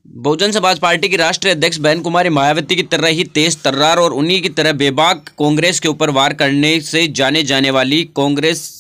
Bahujan Samaj party की राष्ट्रीय अध्यक्ष बहन कुमारी मायावती की तरह ही तेज तर्रार और उन्हीं की तरह बेबाक कांग्रेस के ऊपर वार करने से जाने जाने वाली कांग्रेस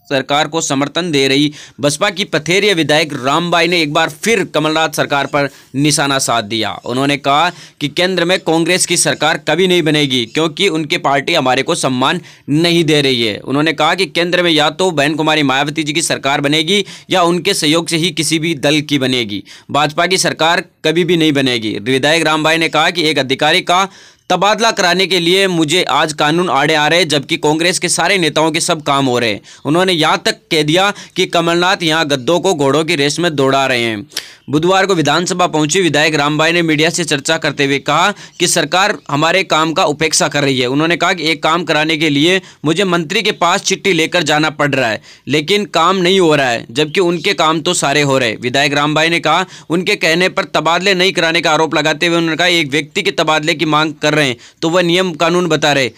सरकार को समर्थन दे रही बसपा की पथेरिया विधायक रामबाई ने एक बार फिर कमलनाथ सरकार पर निशाना साध दिया। उन्होंने कहा कि केंद्र में कांग्रेस की सरकार कभी नहीं बनेगी क्योंकि उनकी पार्टी हमारे को सम्मान नहीं दे रही है। उन्होंने कहा कि केंद्र में या तो बहन कुमारी मायावती जी की सरकार बनेगी या उनके सहयोग से ही किसी भी दल की बनेगी, भाजपा की सरकार कभी भी नहीं बनेगी। विधायक रामबाई ने कहा कि एक अधिकारी का तबादला कराने के लिए मुझे आज कानून आड़े आ रहे हैं जबकि कांग्रेस के सारे नेताओं के सब काम हो रहे हैं। उन्होंने यहां तक कह दिया कि कमलनाथ यहां गद्दों को घोड़ों की रेस में दौड़ा रहे हैं। बुधवार को विधानसभा पहुंची विधायक रामबाई ने मीडिया से चर्चा करते हुए कहा कि सरकार हमारे काम का उपेक्षा कर रही है। उन्होंने कहा कि एक काम कराने के लिए मुझे मंत्री के पास चिट्ठी लेकर जाना पड़ रहा है लेकिन काम नहीं हो रहा है जबकि उनके काम तो सारे हो रहे। विधायक रामबाई ने कहा उनके कहने पर तबादले नहीं कराने का आरोप लगाते हुए उन्होंने कहा एक व्यक्ति के तबादले की मांग कर रहे हैं तो वह नियम कानून बता रहे।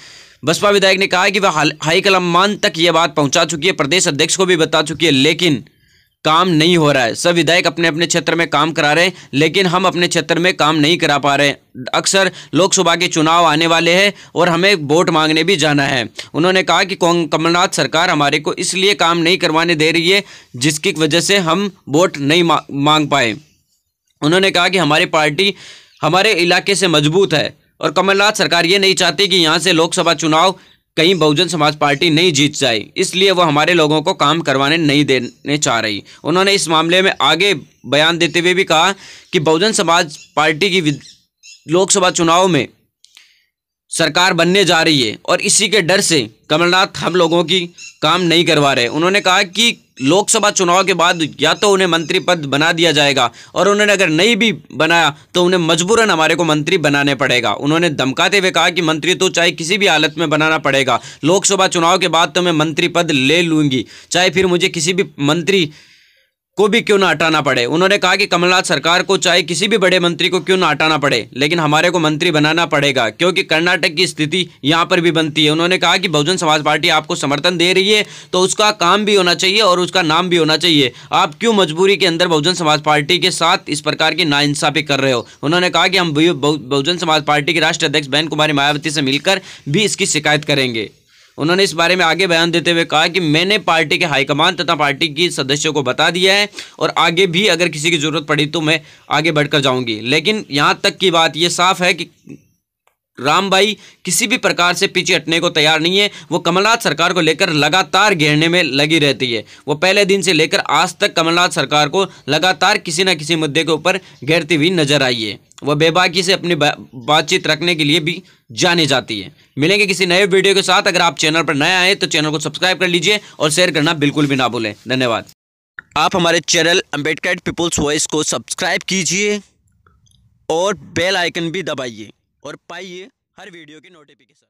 बसपा विधायक ने कहा कि वह हाईकमान तक यह बात पहुंचा चुकी है, प्रदेश अध्यक्ष को भी बता चुकी है लेकिन काम नहीं हो रहा है। सब विधायक अपने अपने क्षेत्र में काम करा रहे हैं लेकिन हम अपने क्षेत्र में काम नहीं करा पा रहे हैं। अक्सर लोकसभा के चुनाव आने वाले हैं और हमें वोट मांगने भी जाना है। उन्होंने कहा कि कमलनाथ सरकार हमारे को इसलिए काम नहीं करवाने दे रही है जिसकी वजह से हम वोट नहीं मांग पाए। उन्होंने कहा कि हमारी पार्टी हमारे इलाके से मजबूत है और कमलनाथ सरकार ये नहीं चाहती कि यहाँ से लोकसभा चुनाव कहीं बहुजन समाज पार्टी नहीं जीत जाए, इसलिए वो हमारे लोगों को काम करवाने नहीं देने चाह रही। उन्होंने इस मामले में आगे बयान देते हुए भी कहा कि बहुजन समाज पार्टी की लोकसभा चुनाव में सरकार बनने जा रही है और इसी के डर से कमलनाथ हम लोगों की काम नहीं करवा रहे। उन्होंने कहा कि लोकसभा चुनाव के बाद या तो उन्हें मंत्री पद बना दिया जाएगा और उन्होंने अगर नहीं भी बनाया तो उन्हें मजबूरन हमारे को मंत्री बनाने पड़ेगा। उन्होंने धमकाते हुए कहा कि मंत्री तो चाहे किसी भी हालत में बनाना पड़ेगा, लोकसभा चुनाव के बाद तो मैं मंत्री पद ले लूँगी, चाहे फिर मुझे किसी भी मंत्री को भी क्यों ना हटाना पड़े। उन्होंने कहा कि कमलनाथ सरकार को चाहे किसी भी बड़े मंत्री को क्यों ना हटाना पड़े लेकिन हमारे को मंत्री बनाना पड़ेगा क्योंकि कर्नाटक की स्थिति यहाँ पर भी बनती है। उन्होंने कहा कि बहुजन समाज पार्टी आपको समर्थन दे रही है तो उसका काम भी होना चाहिए और उसका नाम भी होना चाहिए। आप क्यों मजबूरी के अंदर बहुजन समाज पार्टी के साथ इस प्रकार की नाइंसाफी कर रहे हो। उन्होंने कहा कि हम बहुजन समाज पार्टी की राष्ट्रीय अध्यक्ष बहन कुमारी मायावती से मिलकर भी इसकी शिकायत करेंगे। उन्होंने इस बारे में आगे बयान देते हुए कहा कि मैंने पार्टी के हाईकमान तथा पार्टी की सदस्यों को बता दिया है और आगे भी अगर किसी की जरूरत पड़ी तो मैं आगे बढ़कर जाऊंगी। लेकिन यहाँ तक की बात ये साफ है कि रामबाई किसी भी प्रकार से पीछे हटने को तैयार नहीं है। वो कमलनाथ सरकार को लेकर लगातार घेरने में लगी रहती है। वो पहले दिन से लेकर आज तक कमलनाथ सरकार को लगातार किसी न किसी मुद्दे के ऊपर घेरती हुई नजर आई है। वह बेबाकी से अपनी बातचीत रखने के लिए भी जानी जाती है। मिलेंगे किसी नए वीडियो के साथ। अगर आप चैनल पर नए आए तो चैनल को सब्सक्राइब कर लीजिए और शेयर करना बिल्कुल भी ना भूलें। धन्यवाद। आप हमारे चैनल अम्बेडकर पीपुल्स वॉइस को सब्सक्राइब कीजिए और बेल आइकन भी दबाइए और पाइए हर वीडियो की नोटिफिकेशन।